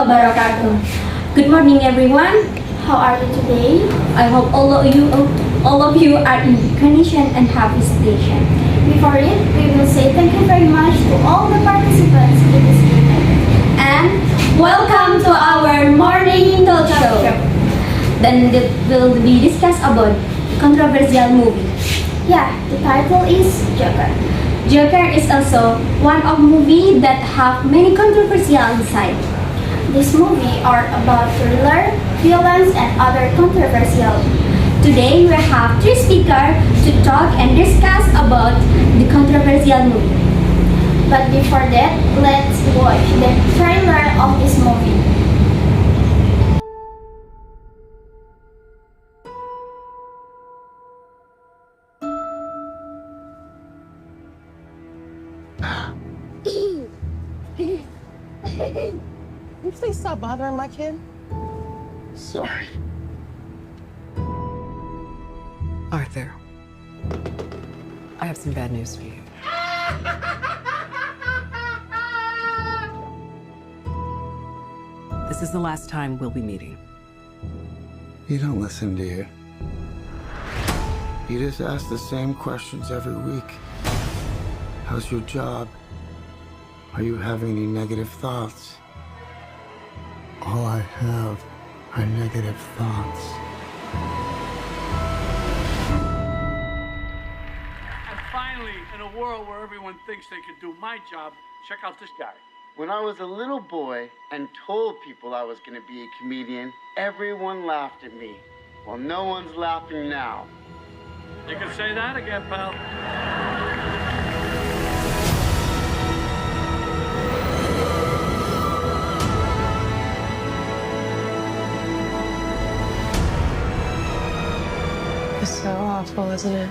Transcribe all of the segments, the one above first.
wabarakatuh. Good morning, everyone. How are you today? I hope all of you are in good condition and have visitation. Before it, we will say thank you very much to all the participants in this event. And welcome to our morning talk show. Then will be discussed about controversial movie. Yeah, the title is Joker. Joker is also one of movie that have many controversial inside. This movie are about thriller, violence, and other controversial. Today we have three speakers to talk and discuss about the controversial movie. But before that, let's watch the trailer of this movie. Can you please stop bothering my kid? Sorry. Arthur, I have some bad news for you. This is the last time we'll be meeting. You don't listen, do you? You just ask the same questions every week. How's your job? Are you having any negative thoughts? All I have are negative thoughts. And finally, in a world where everyone thinks they could do my job, check out this guy. When I was a little boy and told people I was going to be a comedian, everyone laughed at me. Well, no one's laughing now. You can say that again, pal. It's so awful, isn't it?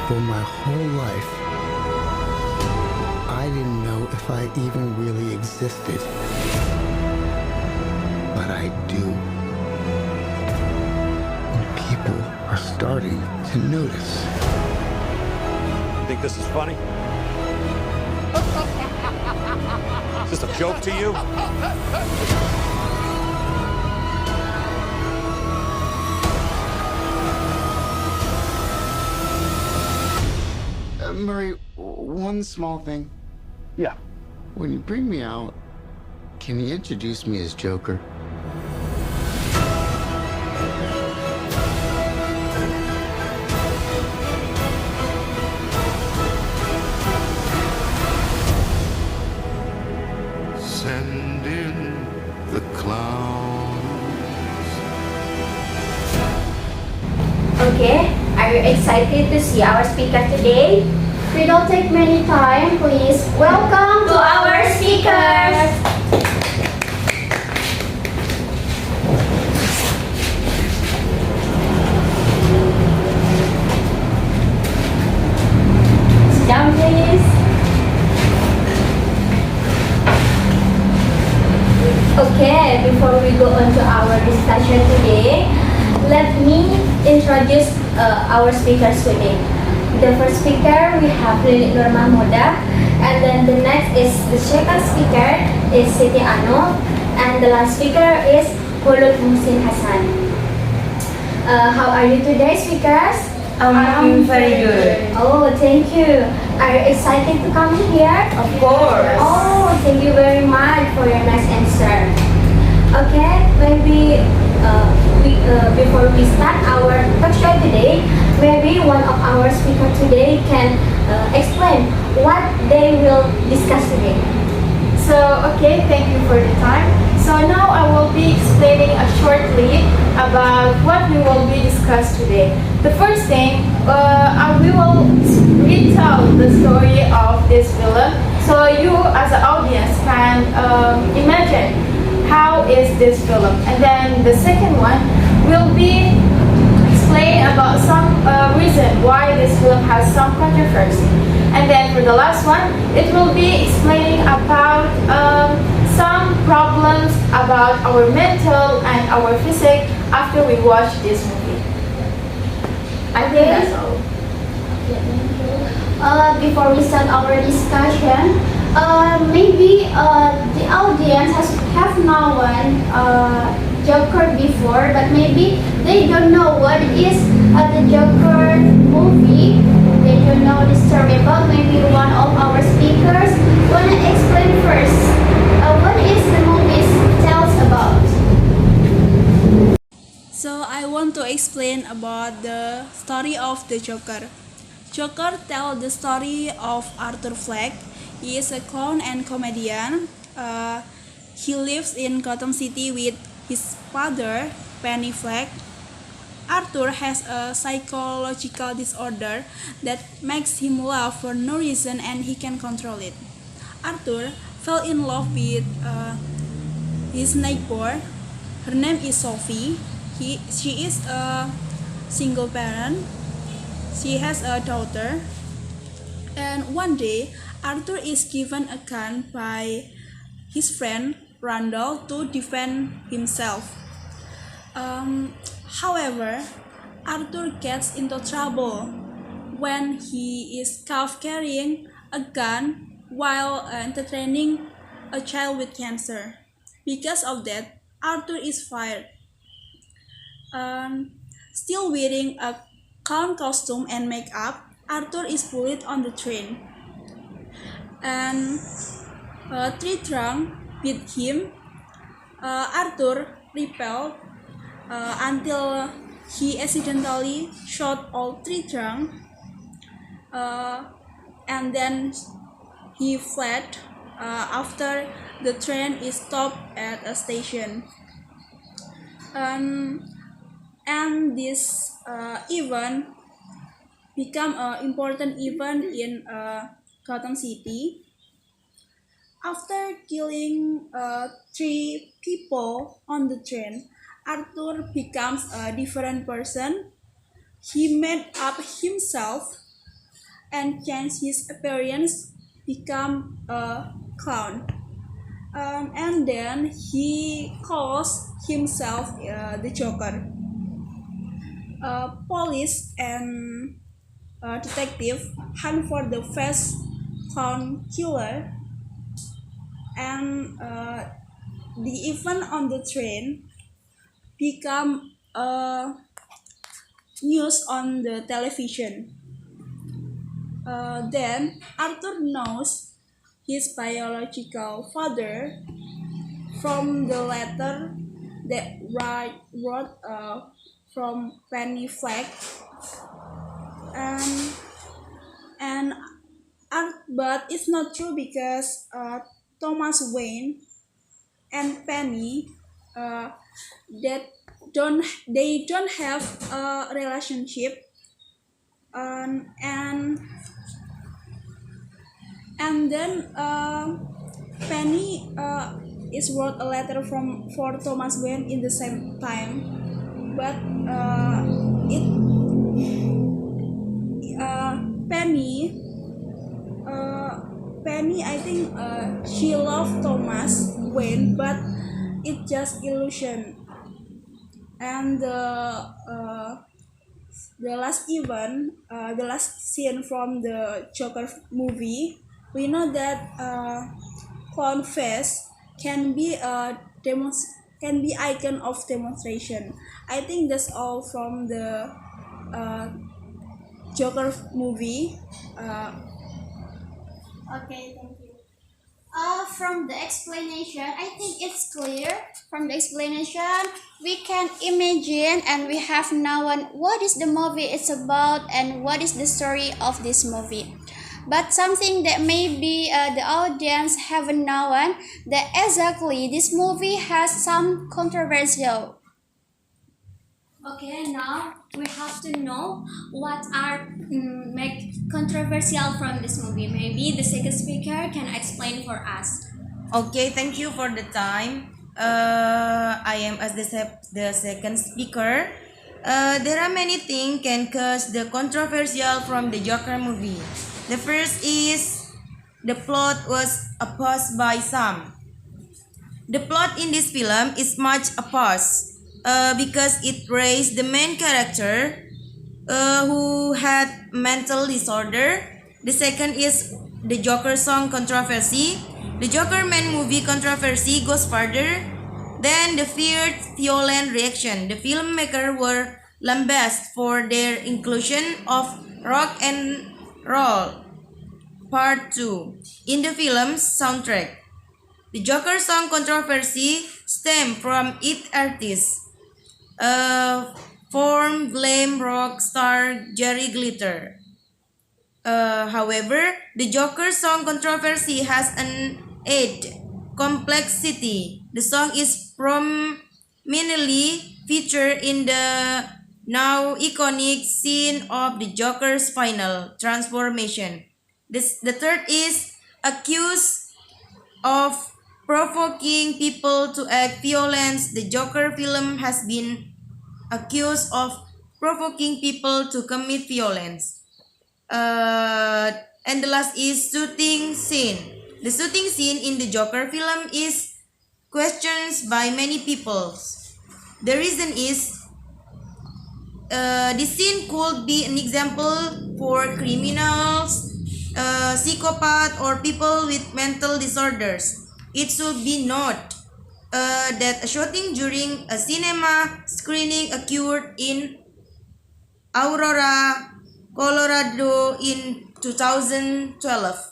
For my whole life, I didn't know if I even really existed. But I do. And people are starting to notice. You think this is funny? Is this a joke to you? Murray, one small thing. Yeah. When you bring me out, can you introduce me as Joker? Send in the clowns. Okay, are you excited to see our speaker today? We don't take many time, please. Welcome To our speakers! Sit down, please. Okay, before we go on to our discussion today, let me introduce our speakers today. The first speaker, we have Lilik Nur Mahmuda, and then the next is the second speaker is Siti Anu, and the last speaker is Hulud Muhsin Hasan. How are you today, speakers? I'm very good. Oh, thank you. Are you excited to come here? Of course. Oh, thank you very much for your nice answer. Okay, maybe before we start our talk show today, maybe one of our speakers today can explain what they will discuss today. So, okay, thank you for the time. So now I will be explaining shortly about what we will be discussed today. The first thing, we will retell the story of this film, so you as an audience can imagine how is this film. And then the second one will be explain about some reason why this film has some controversy. And then for the last one, it will be explaining about some problems about our mental and our physique after we watch this movie. I think that's all. before we start our discussion, maybe the audience have known Joker before, but maybe they don't know what is the Joker movie. They don't know the story about. Maybe one of our speakers wanna explain first. What is the movie tells about? So I want to explain about the story of the Joker. Joker tells the story of Arthur Fleck. He is a clown and comedian. He lives in Gotham City with his father, Penny Fleck. Arthur has a psychological disorder that makes him laugh for no reason and he can control it. Arthur fell in love with his neighbor. Her name is Sophie. She is a single parent. She has a daughter. And one day, Arthur is given a gun by his friend Randall to defend himself. However, Arthur gets into trouble when he is caught carrying a gun while entertaining a child with cancer. Because of that, Arthur is fired. Still wearing a clown costume and makeup, Arthur is bullied on the train. And three drunks beat him. Arthur repelled until he accidentally shot all three drunks, and then he fled after the train is stopped at a station. And this event become an important event in Gotham City. After killing three people on the train, Arthur becomes a different person. He made up himself and changed his appearance, become a clown. And then he calls himself the Joker. Police and detective hunt for the first clown killer, and the event on the train become news on the television. Then Arthur knows his biological father from the letter that wrote from Penny Fleck, but it's not true because Thomas Wayne and Penny they don't have a relationship, and then Penny is wrote a letter for Thomas Wayne in the same time, but Penny I think she loved Thomas Wayne, but it's just illusion. And the last event, the last scene from the Joker movie, we know that clown face can be icon of demonstration. I think that's all from the Joker movie. Okay, thank you. From the explanation, I think it's clear. From the explanation, we can imagine and we have known what is the movie is about and what is the story of this movie. But something that maybe the audience haven't known that exactly this movie has some controversial. Okay, now we have to know what are make controversial from this movie. Maybe the second speaker can explain for us. Okay, thank you for the time. I am as the second speaker. There are many things can cause the controversial from the Joker movie. The first is the plot was opposed by some. The plot in this film is much opposed because it raised the main character who had mental disorder The second is the Joker song controversy. The Joker Man movie controversy goes further than the feared violent reaction. The filmmakers were lambasted for their inclusion of rock and roll part 2 in the film's soundtrack. The Joker song controversy stemmed from its artist, former glam rock star Jerry Glitter. However, the Joker song controversy has an added complexity. The song is prominently featured in the now iconic scene of the Joker's final transformation. The third is accused of provoking people to act violence. The Joker film has been accused of provoking people to commit violence. And the last is shooting scene. The shooting scene in the Joker film is questioned by many people. The reason is the scene could be an example for criminals, psychopaths, or people with mental disorders. It should be noted that a shooting during a cinema screening occurred in Aurora, Colorado in 2012.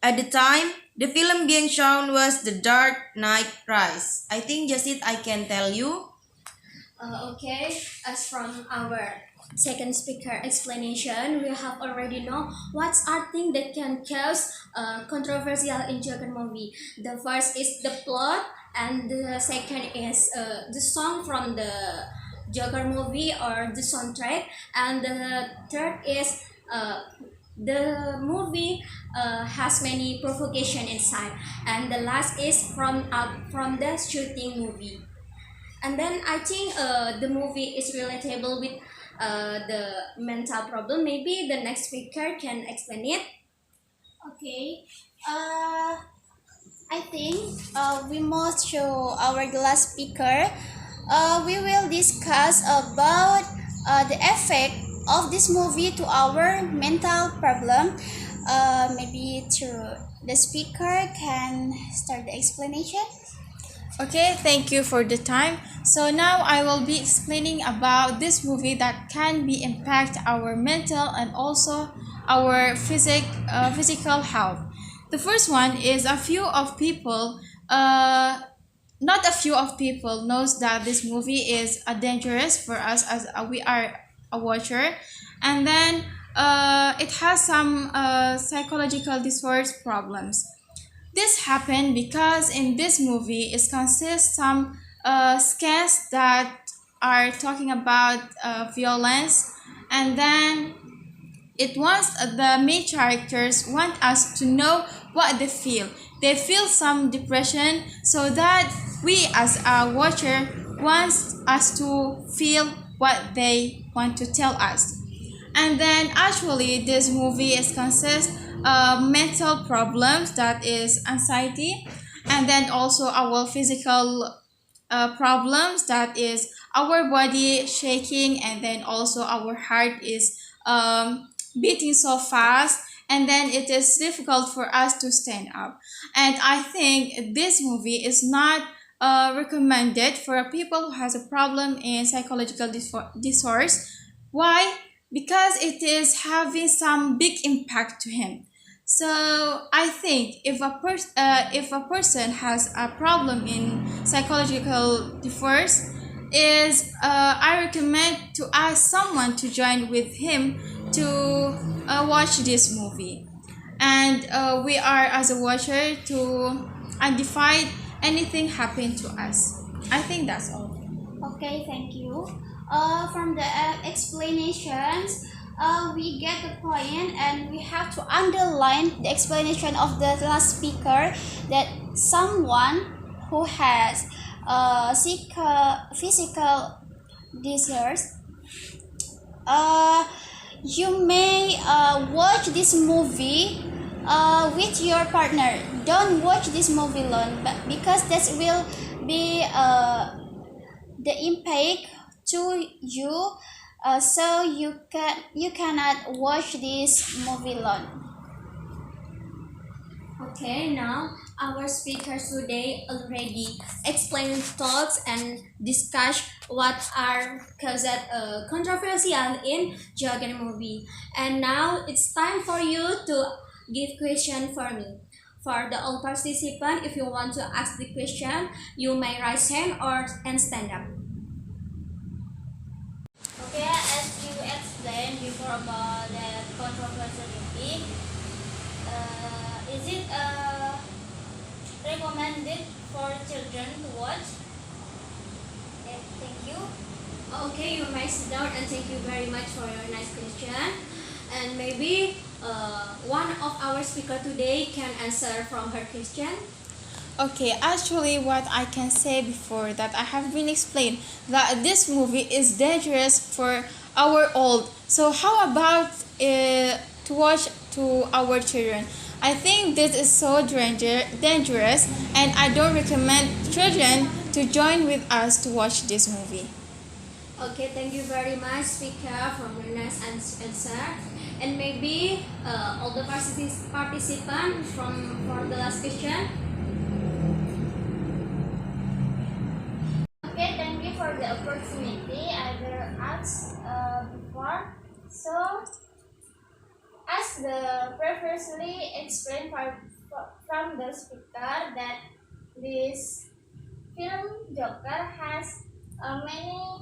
At the time, the film being shown was The Dark Knight Rises. I think just it I can tell you. Okay, as from our second speaker explanation, we have already know what are things that can cause controversial in Joker movie. The first is the plot, and the second is the song from the Joker movie or the soundtrack, and the third is the movie has many provocation inside, and the last is from the shooting movie. And then I think the movie is relatable with the mental problem. Maybe the next speaker can explain it. Okay. I think we must show our last speaker. We will discuss about the effect of this movie to our mental problem. Maybe through the speaker can start the explanation. Okay, thank you for the time. So now I will be explaining about this movie that can be impact our mental and also our physical health. The first one is not a few of people knows that this movie is dangerous for us as we are a watcher, and then it has some psychological disorders problems. This happened because in this movie it consists some scans that are talking about violence, and then it wants the main characters want us to know what they feel. They feel some depression, so that we as a watcher wants us to feel what they want to tell us. And then actually this movie is consists mental problems, that is anxiety, and then also our physical problems, that is our body shaking, and then also our heart is beating so fast, and then it is difficult for us to stand up. And I think this movie is not recommended for people who has a problem in psychological disorders. Why? Because it is having some big impact to him. So I think if a person has a problem in psychological disorders, I recommend to ask someone to join with him to watch this movie, and we are as a watcher to identify anything happen to us. I think that's all. Okay, thank you. From the explanations, we get the point, and we have to underline the explanation of the last speaker, that someone who has physical disorders, you may watch this movie with your partner. Don't watch this movie alone, but because that will be the impact to you So you cannot watch this movie alone. Okay, now our speakers today already explained thoughts and discuss what are caused controversial in Joker movie. And now it's time for you to give question for me. For the all participant, if you want to ask the question, you may raise hand or and stand up. Okay, as you explained before about the controversial movie, is it recommended for children to watch? Okay, thank you. Okay, you may sit down and thank you very much for your nice question. And maybe one of our speaker today can answer from her question. Okay, actually, what I can say before that I have been explained that this movie is dangerous for our old. So how about to watch to our children? I think this is so dangerous, and I don't recommend children to join with us to watch this movie. Okay, thank you very much, speaker, for your nice answer. And maybe all the participants for the last question. Okay, thank you for the opportunity I will ask before. So, as the previously explained from the speaker that this film Joker has many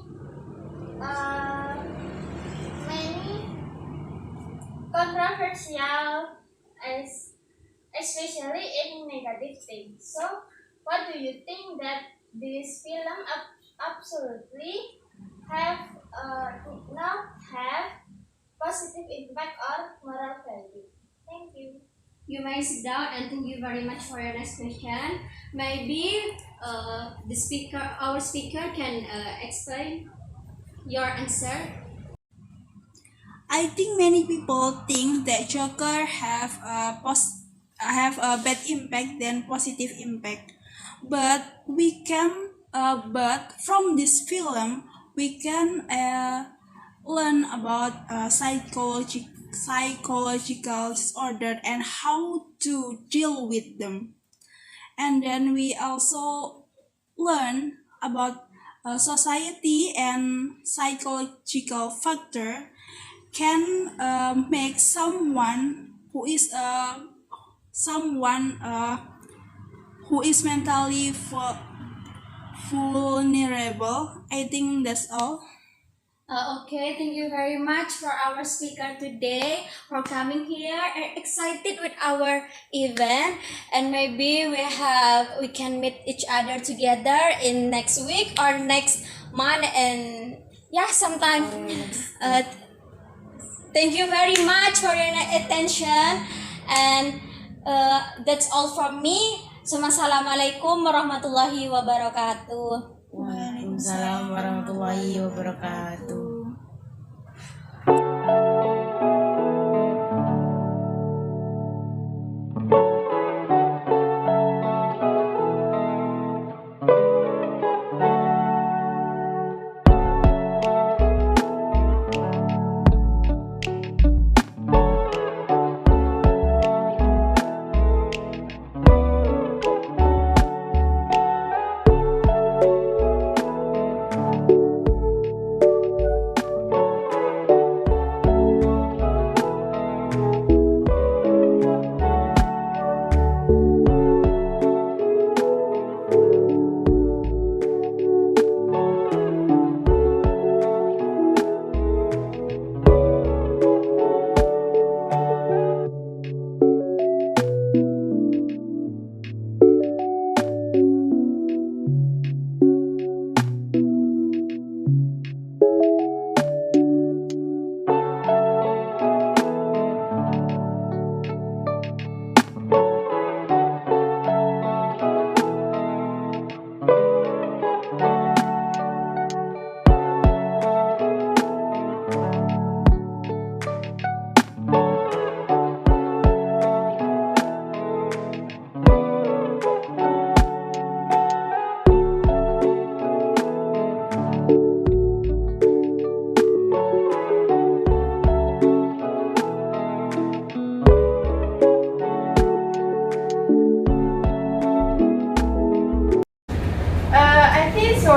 controversial, especially in negative things. So, what do you think that this film absolutely have not have positive impact or moral value? Thank you. You may sit down and thank you very much for your next question. Maybe our speaker can explain your answer. I think many people think that Joker have a bad impact than positive impact, but but from this film we can learn about psychological disorder and how to deal with them, and then we also learn about society and psychological factor can make someone who is mentally vulnerable. I think that's all. Okay, thank you very much for our speaker today for coming here and excited with our event. And maybe we can meet each other together in next week or next month, and yeah, sometime. Thank you very much for your attention, and that's all from me. Assalamualaikum warahmatullahi wabarakatuh. Waalaikumsalam warahmatullahi wabarakatuh.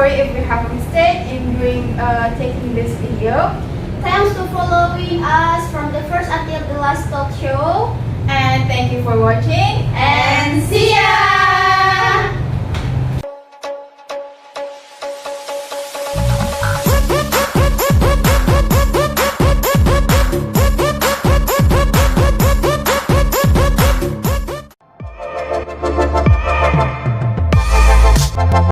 sorry if we have mistake in taking this video. Thanks to following us from the first until the last talk show. And thank you for watching. And see ya!